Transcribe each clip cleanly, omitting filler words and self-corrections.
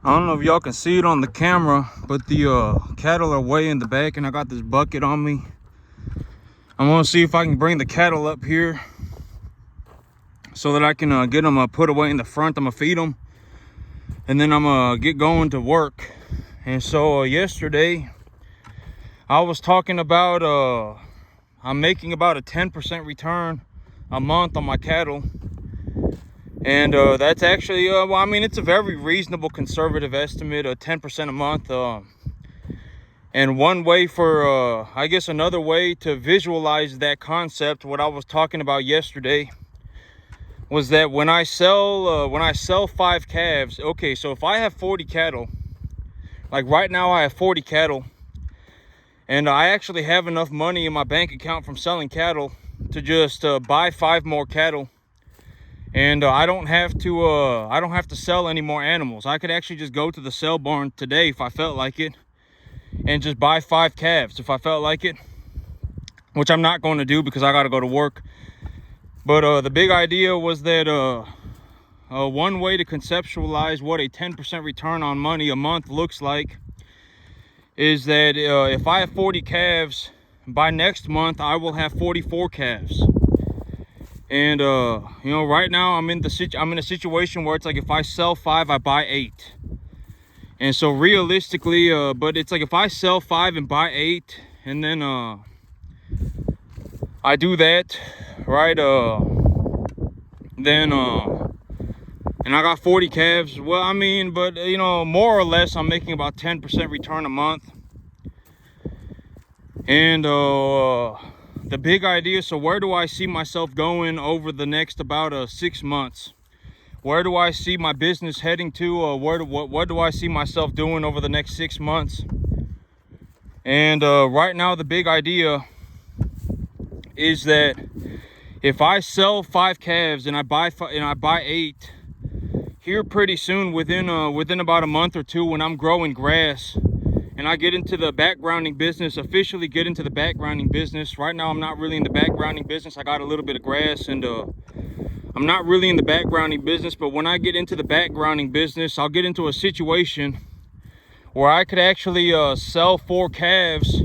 I don't know if y'all can see it on the camera, but the cattle are way in the back, and I got this bucket on me. I'm gonna see if I can bring the cattle up here so that I can get them put away in the front. I'm gonna feed them, and then I'm gonna get going to work. And so yesterday I was talking about I'm making about a 10% return a month on my cattle. And that's actually, well, I mean, it's a very reasonable conservative estimate, 10% a month. And one way for, I guess another way to visualize that concept, what I was talking about yesterday, was that when I sell 5 calves, okay, so if I have 40 cattle, like right now I have 40 cattle, and I actually have enough money in my bank account from selling cattle to just buy 5 more cattle. And I don't have to sell any more animals. I could actually just go to the sale barn today if I felt like it, and just buy 5 calves if I felt like it, which I'm not going to do because I got to go to work. But the big idea was that one way to conceptualize what a 10% return on money a month looks like is that if I have 40 calves, by next month I will have 44 calves. And you know, right now I'm in a situation where it's like if I sell 5, I buy 8. And so realistically, but it's like if I sell 5 and buy 8, and then I do that, right? Then and I got 40 calves. Well, I mean, but you know, more or less I'm making about 10% return a month. And the big idea, so where do I see myself going over the next about 6 months? Where do I see my business heading to? What do I see myself doing over the next 6 months? And right now the big idea is that if I sell 5 calves and I buy 8, here pretty soon, within about a month or 2, when I'm growing grass and I get into the backgrounding business, officially get into the backgrounding business. Right now I'm not really in the backgrounding business. I got a little bit of grass, and I'm not really in the backgrounding business. But when I get into the backgrounding business, I'll get into a situation where I could actually sell 4 calves,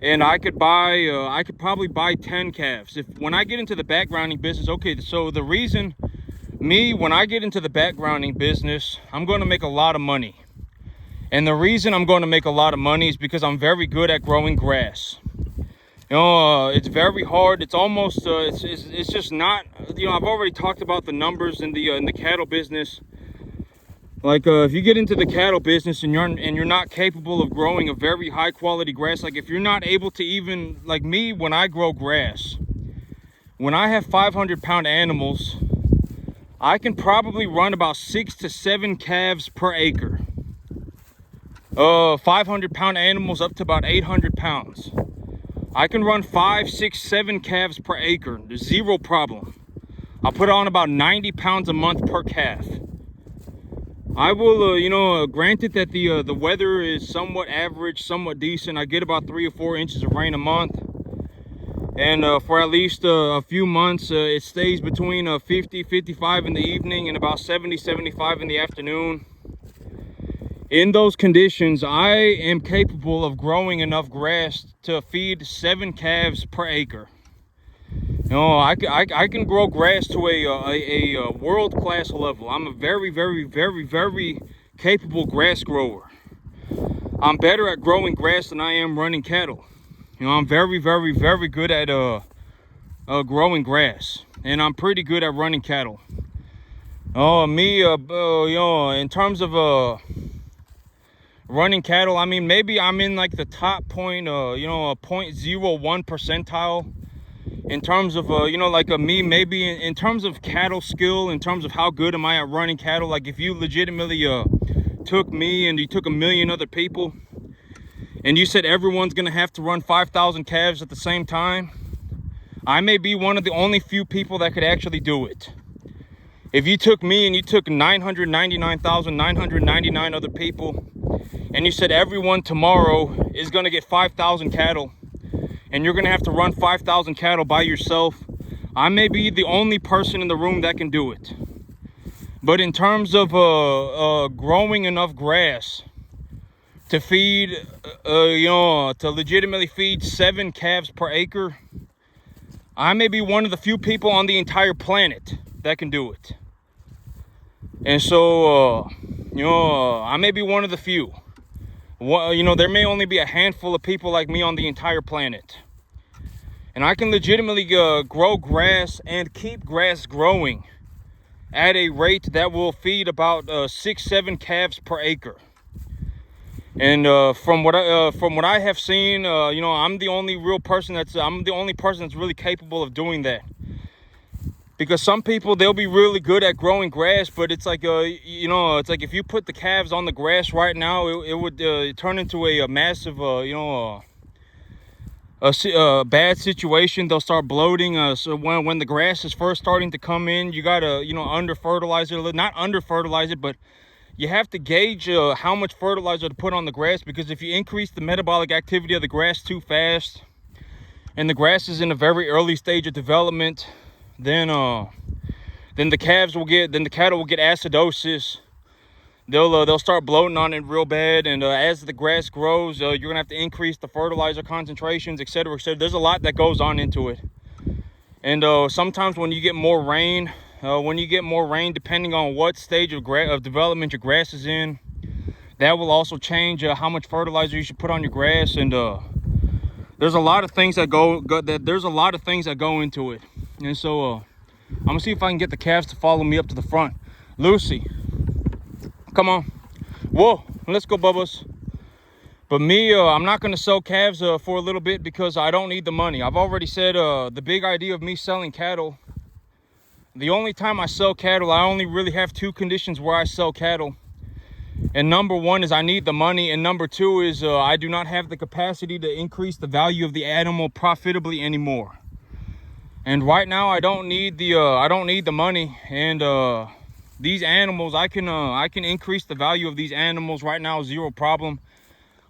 and I could probably buy 10 calves. When I get into the backgrounding business, okay, so the reason when I get into the backgrounding business, I'm going to make a lot of money. And the reason I'm going to make a lot of money is because I'm very good at growing grass. You know, it's very hard. It's almost, it's just not, you know, I've already talked about the numbers in the cattle business. Like, if you get into the cattle business and you're not capable of growing a very high quality grass, like if you're not able to even, like me, when I grow grass, when I have 500-pound animals, I can probably run about 6 to 7 calves per acre. 500-pound animals up to about 800 pounds. I can run 5, 6, 7 calves per acre. There's zero problem. I'll put on about 90 pounds a month per calf. I will, you know, granted that the weather is somewhat average, somewhat decent. I get about 3 or 4 inches of rain a month. And for at least a few months, it stays between 50, 55 in the evening and about 70, 75 in the afternoon. In those conditions, I am capable of growing enough grass to feed 7 calves per acre. You know, I can grow grass to a world-class level. I'm a very, very, very, very capable grass grower. I'm better at growing grass than I am running cattle. You know, I'm very, very, very good at growing grass, and I'm pretty good at running cattle. You know, in terms of running cattle, I mean, maybe I'm in like the top point, you know, a 0.01 percentile in terms of, you know, like me, maybe in terms of cattle skill, in terms of how good am I at running cattle. Like if you legitimately took me and you took a million other people and you said everyone's gonna have to run 5,000 calves at the same time, I may be one of the only few people that could actually do it. If you took me and you took 999,999 other people, and you said everyone tomorrow is going to get 5,000 cattle, and you're going to have to run 5,000 cattle by yourself, I may be the only person in the room that can do it. But in terms of growing enough grass to feed, to legitimately feed 7 calves per acre, I may be one of the few people on the entire planet that can do it. And so, I may be one of the few. There may only be a handful of people like me on the entire planet. And I can legitimately grow grass and keep grass growing at a rate that will feed about 6-7 calves per acre. And from what I have seen, I'm the only person that's really capable of doing that. Because some people, they'll be really good at growing grass, but it's like it's like if you put the calves on the grass right now, it would turn into a massive bad situation. They'll start bloating. So when the grass is first starting to come in, you gotta under fertilize it, not under fertilize it, but you have to gauge how much fertilizer to put on the grass, because if you increase the metabolic activity of the grass too fast, and the grass is in a very early stage of development, then the cattle will get acidosis. They'll start bloating on it real bad, and as the grass grows, you're gonna have to increase the fertilizer concentrations, etc., etc. There's a lot that goes on into it. And sometimes when you get more rain, depending on what stage of development your grass is in, that will also change how much fertilizer you should put on your grass. And there's a lot of things that go into it. And so I'm gonna see if I can get the calves to follow me up to the front. Lucy, come on. Whoa, let's go, Bubba's. But me, I'm not gonna sell calves for a little bit, because I don't need the money. I've already said the big idea of me selling cattle, the only time I sell cattle, I only really have 2 conditions where I sell cattle. And number 1 is I need the money, and number 2 is I do not have the capacity to increase the value of the animal profitably anymore. And right now I don't need the money. And these animals, I can increase the value of these animals right now, zero problem.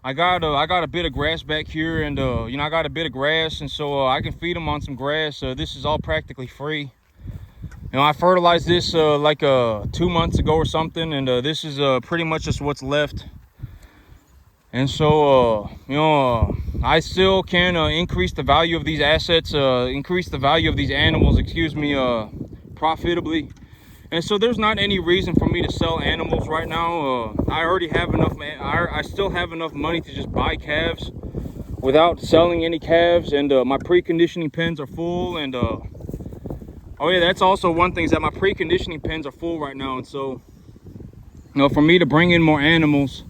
I got a bit of grass back here, and I got a bit of grass, and so I can feed them on some grass. This is all practically free. I fertilized this like 2 months ago or something, and this is pretty much just what's left. And so I still can increase the value of these assets, increase the value of these animals, profitably. And so there's not any reason for me to sell animals right now. I already have enough. I still have enough money to just buy calves without selling any calves. And my preconditioning pens are full. And oh yeah, that's also one thing, is that my preconditioning pens are full right now. And so for me to bring in more animals,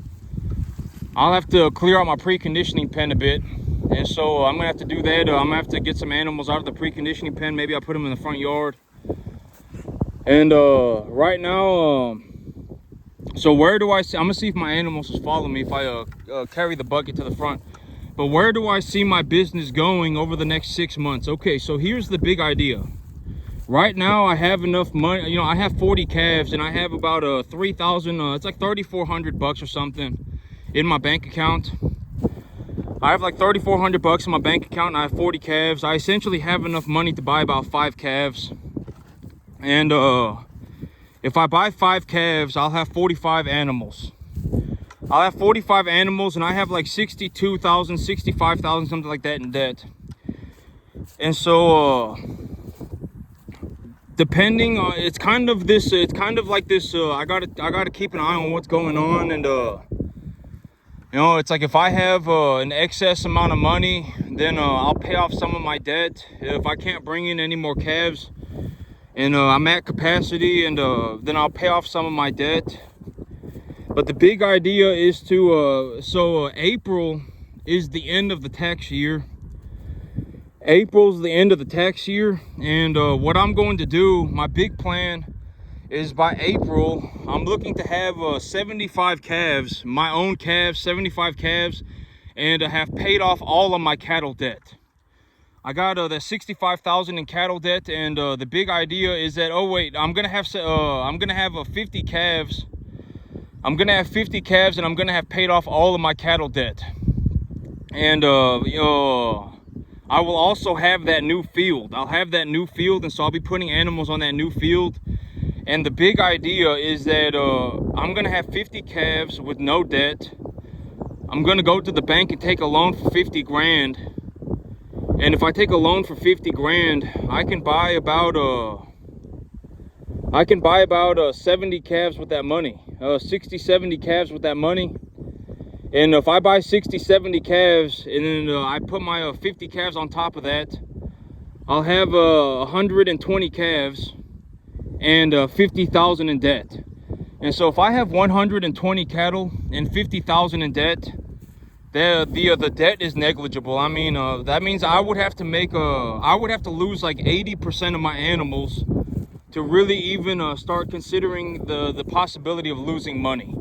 I'll have to clear out my preconditioning pen a bit. And so I'm gonna have to do that. I'm gonna have to get some animals out of the preconditioning pen. Maybe I'll put them in the front yard. And right now, so where do I see, I'm gonna see if my animals will follow me if I carry the bucket to the front. But where do I see my business going over the next 6 months? Okay, so here's the big idea. Right now I have enough money. I have 40 calves, and I have about 3,000, it's like $3,400 or something in my bank account. I have like $3,400 in my bank account, and I have 40 calves. I essentially have enough money to buy about 5 calves. And if I buy 5 calves, I'll have 45 animals. I'll have 45 animals, and I have like 62,000, 65,000, something like that in debt. And so depending on, it's kind of like this, I gotta keep an eye on what's going on. And it's like if I have an excess amount of money, then I'll pay off some of my debt. If I can't bring in any more calves, and I'm at capacity, and then I'll pay off some of my debt. But the big idea is to April is the end of the tax year. April's the end of the tax year, and what I'm going to do, my big plan is by April, I'm looking to have 75 calves, my own calves, 75 calves, and have paid off all of my cattle debt. I got that 65,000 in cattle debt, and the big idea is that, I'm gonna have 50 calves. I'm gonna have 50 calves, and I'm gonna have paid off all of my cattle debt. And I will also have that new field. I'll have that new field, and so I'll be putting animals on that new field. And the big idea is that I'm gonna have 50 calves with no debt. I'm gonna go to the bank and take a loan for 50 grand. And if I take a loan for 50 grand, I can buy about 70 calves with that money, 60, 70 calves with that money. And if I buy 60, 70 calves, and then I put my 50 calves on top of that, I'll have 120 calves and 50,000 in debt. And so if I have 120 cattle and 50,000 in debt, the debt is negligible. I mean, that means I would have to lose like 80% of my animals to really even start considering the possibility of losing money.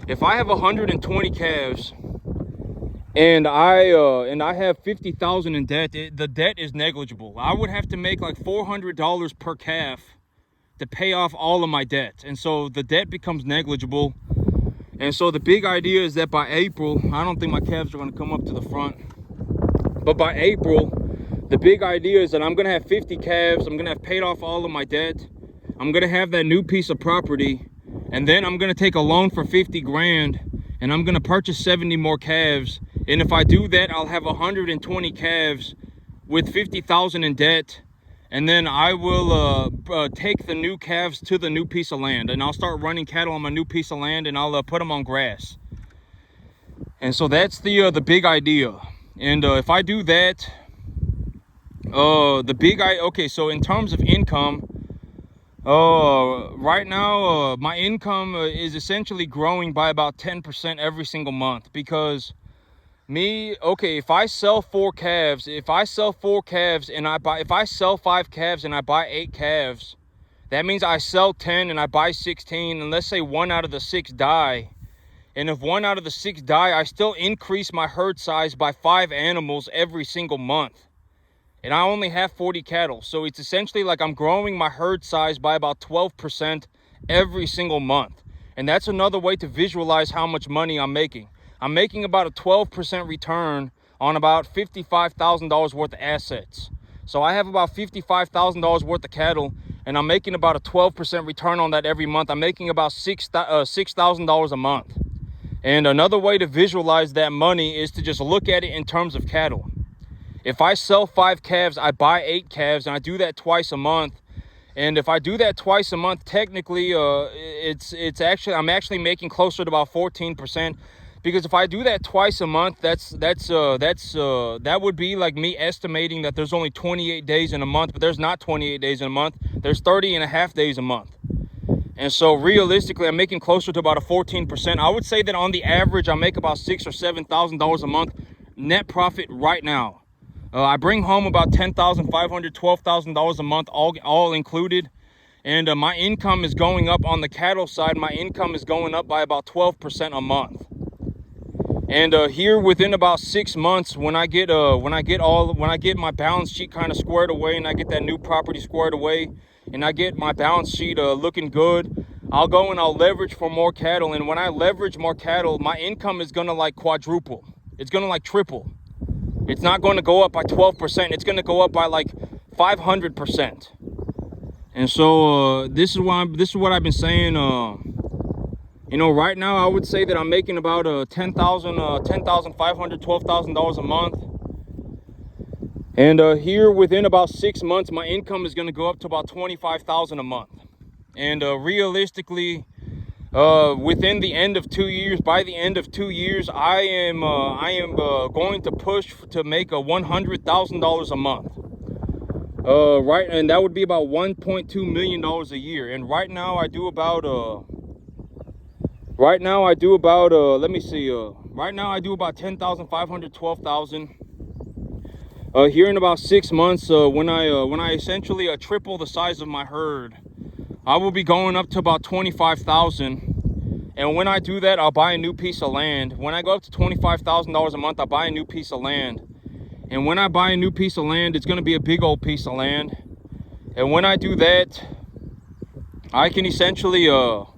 If I have 120 calves and I have 50,000 in debt, the debt is negligible. I would have to make like $400 per calf to pay off all of my debt, and so the debt becomes negligible. And so the big idea is that by April, I don't think my calves are going to come up to the front, but by April, the big idea is that I'm going to have 50 calves. I'm going to have paid off all of my debt. I'm going to have that new piece of property, and then I'm going to take a loan for 50 grand, and I'm going to purchase 70 more calves. And if I do that, I'll have 120 calves with 50,000 in debt. And then I will take the new calves to the new piece of land, and I'll start running cattle on my new piece of land, and I'll put them on grass. And so that's the big idea. And if I do that, okay, so in terms of income, right now my income is essentially growing by about 10% every single month, because if I sell 4 calves, and if I sell 5 calves and I buy 8 calves, that means I sell 10 and I buy 16, and let's say 1 out of the 6 die. And if 1 out of the 6 die, I still increase my herd size by 5 animals every single month. And I only have 40 cattle. So it's essentially like I'm growing my herd size by about 12% every single month. And that's another way to visualize how much money I'm making. I'm making about a 12% return on about $55,000 worth of assets. So I have about $55,000 worth of cattle, and I'm making about a 12% return on that every month. I'm making about $6,000 a month. And another way to visualize that money is to just look at it in terms of cattle. If I sell 5 calves, I buy 8 calves, and I do that twice a month. And if I do that twice a month, technically, I'm actually making closer to about 14%. Because if I do that twice a month, that would be like me estimating that there's only 28 days in a month, but there's not 28 days in a month. There's 30 and a half days a month. And so realistically, I'm making closer to about a 14%. I would say that on the average, I make about $6,000 or $7,000 a month net profit right now. I bring home about $10,500, $12,000 a month, all included. And my income is going up on the cattle side. My income is going up by about 12% a month. And here within about 6 months, when I get my balance sheet kind of squared away, and I get that new property squared away, and I get my balance sheet looking good, I'll go and I'll leverage for more cattle. And when I leverage more cattle, my income is gonna like quadruple. It's gonna like triple. It's not going to go up by 12%. It's going to go up by like 500%. And so this is what I've been saying. Right now I would say that I'm making about $10,500, $12,000 a month. And here within about 6 months, my income is going to go up to about $25,000 a month. And realistically, within the end of 2 years, by the end of 2 years, I am going to push to make $100,000 a month. Right, and that would be about $1.2 million a year. And right now I do about let me see, right now I do about 10,500, 12,000. Here in about 6 months, when I essentially triple the size of my herd, I will be going up to about 25,000. And when I do that, I'll buy a new piece of land. When I go up to $25,000 a month, I'll buy a new piece of land. And when I buy a new piece of land, it's going to be a big old piece of land. And when I do that, I can essentially, for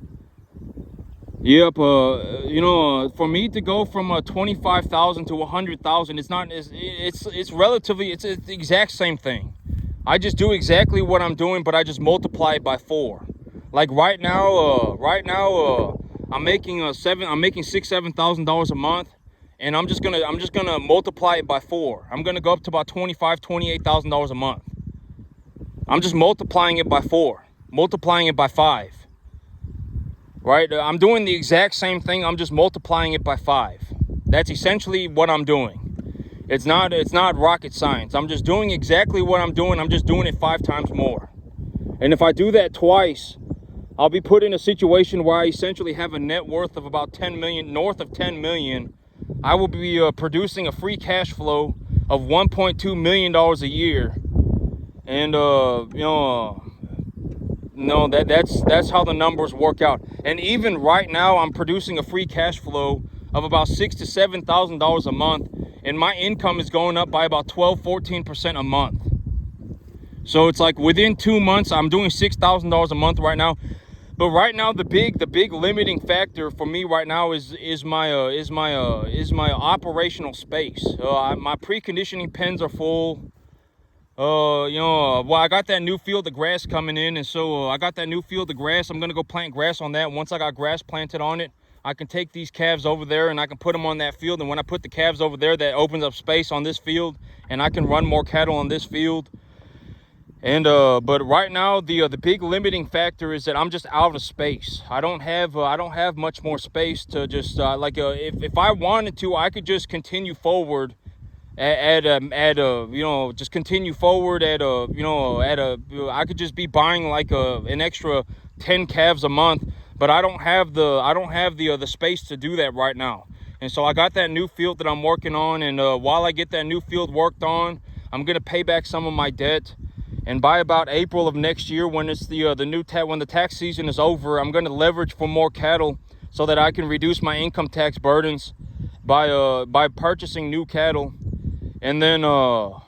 me to go from 25,000 to 100,000, it's the exact same thing. I just do exactly what I'm doing, but I just multiply it by 4. Like right now, I'm making $6,000-7,000 a month, and I'm just gonna multiply it by 4. I'm gonna go up to about $28,000 a month. I'm just multiplying it by 4, multiplying it by 5. Right? I'm doing the exact same thing. I'm just multiplying it by 5. That's essentially what I'm doing. It's not rocket science. I'm just doing exactly what I'm doing. I'm just doing it 5 times more. And if I do that twice, I'll be put in a situation where I essentially have a net worth of about 10 million, north of 10 million. I will be producing a free cash flow of $1.2 million a year. And no, that's how the numbers work out. And even right now, I'm producing a free cash flow of about $6,000 to $7,000 a month, and my income is going up by about 12-14% a month. So it's like within 2 months, I'm doing $6,000 a month right now. But right now, the big limiting factor for me right now is my operational space. My preconditioning pens are full. Well, I got that new field of grass coming in, and so I got that new field of grass. I'm gonna go plant grass on that. Once I got grass planted on it, I can take these calves over there and I can put them on that field. And when I put the calves over there, that opens up space on this field, and I can run more cattle on this field. And but right now, the big limiting factor is that I'm just out of space. I don't have much more space to just if I wanted to, I could just continue forward just continue forward I could just be buying like an extra 10 calves a month, but I don't have the space to do that right now. And so I got that new field that I'm working on, and while I get that new field worked on, I'm gonna pay back some of my debt. And by about April of next year, when it's when the tax season is over, I'm gonna leverage for more cattle so that I can reduce my income tax burdens by purchasing new cattle. And then so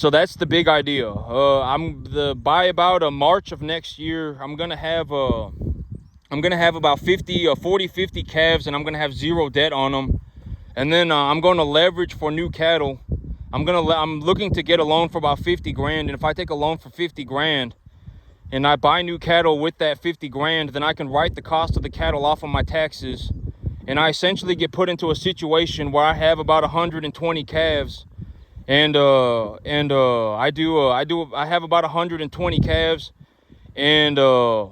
that's the big idea. By about March of next year, I'm gonna have about 50 calves, and I'm gonna have 0 debt on them. And then I'm gonna leverage for new cattle. I'm looking to get a loan for about 50 grand. And if I take a loan for 50 grand and I buy new cattle with that 50 grand, then I can write the cost of the cattle off of my taxes. And I essentially get put into a situation where I have about 120 calves. And I have about 120 calves, and I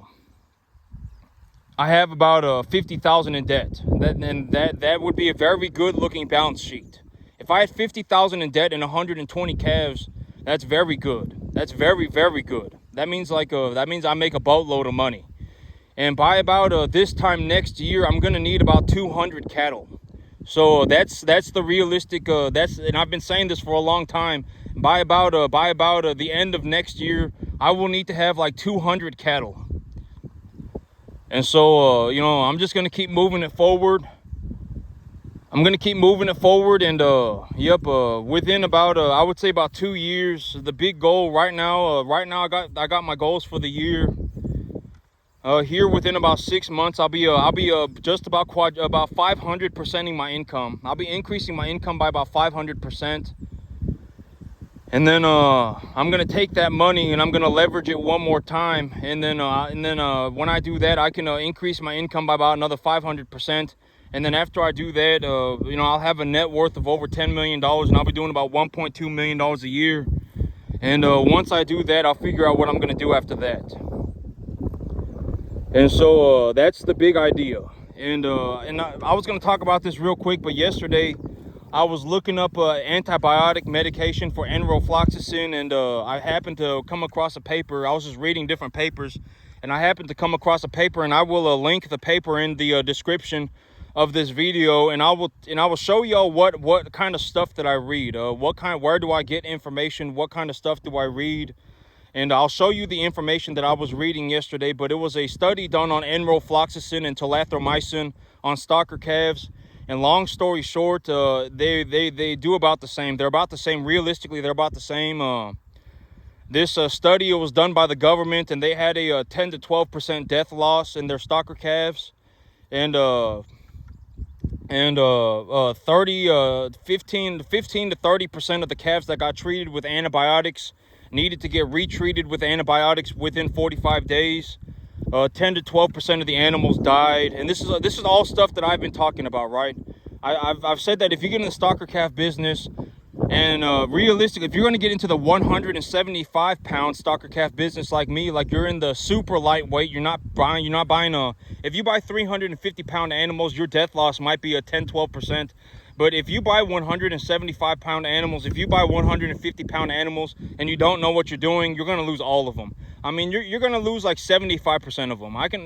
have about 50,000 in debt. That would be a very good looking balance sheet. If I had 50,000 in debt and 120 calves, that's very good. That's very, very good. That means I make a boatload of money. And by about this time next year, I'm gonna need about 200 cattle. So that's the realistic. And I've been saying this for a long time. By about the end of next year, I will need to have like 200 cattle. And so I'm just gonna keep moving it forward. I'm gonna keep moving it forward, and within about I would say about 2 years, the big goal right now. I got my goals for the year. Here within about 6 months, I'll be just about 500%ing my income. I'll be increasing my income by about 500%. And then I'm gonna take that money and I'm gonna leverage it one more time. And then when I do that, I can increase my income by about another 500%. And then after I do that, I'll have a net worth of over $10 million, and I'll be doing about $1.2 million a year. And once I do that, I'll figure out what I'm gonna do after that. And so that's the big idea. And I was going to talk about this real quick, but yesterday I was looking up antibiotic medication for enrofloxacin, and I happened to come across a paper. I was just reading different papers, and I happened to come across a paper, and I will link the paper in the description of this video, and I will show y'all what kind of stuff that I read, where do I get information, what kind of stuff do I read. And I'll show you the information that I was reading yesterday, but it was a study done on enrofloxacin and tulathromycin on stocker calves. And long story short, they do about the same. They're about the same. Realistically, they're about the same. This study was done by the government, and they had a 10 to 12% death loss in their stocker calves, and 15 to 30% of the calves that got treated with antibiotics needed to get retreated with antibiotics within 45 days. 10 to 12% of the animals died. And this is all stuff that I've been talking about, right? I've said that if you get in the stocker calf business, and realistically, if you're going to get into the 175 pound stocker calf business like me, like you're in the super lightweight, you're not buying if you buy 350 pound animals, your death loss might be a 10-12%. But if you buy 175 pound animals, if you buy 150 pound animals and you don't know what you're doing, you're going to lose all of them. I mean, you're going to lose like 75% of them. I can,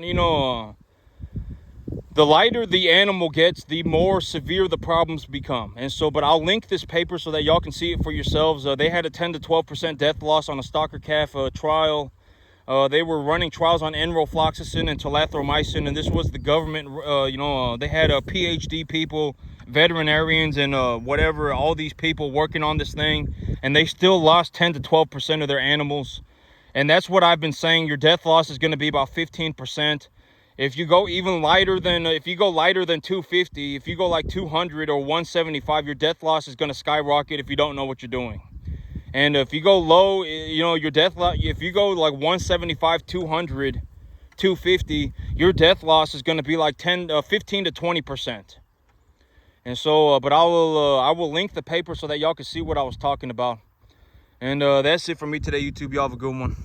the lighter the animal gets, the more severe the problems become. And so, but I'll link this paper so that y'all can see it for yourselves. They had a 10 to 12% death loss on a stocker calf trial. They were running trials on enrofloxacin and telithromycin, and this was the government, they had PhD people, veterinarians, and whatever, all these people working on this thing, and they still lost 10 to 12% of their animals. And that's what I've been saying. Your death loss is going to be about 15%. If you go even lighter than, if you go lighter than 250, if you go like 200 or 175, your death loss is going to skyrocket if you don't know what you're doing. And if you go low, your death loss, if you go like 175, 200, 250, your death loss is going to be like 15 to 20%. And so, but I will link the paper so that y'all can see what I was talking about. And that's it for me today, YouTube. Y'all have a good one.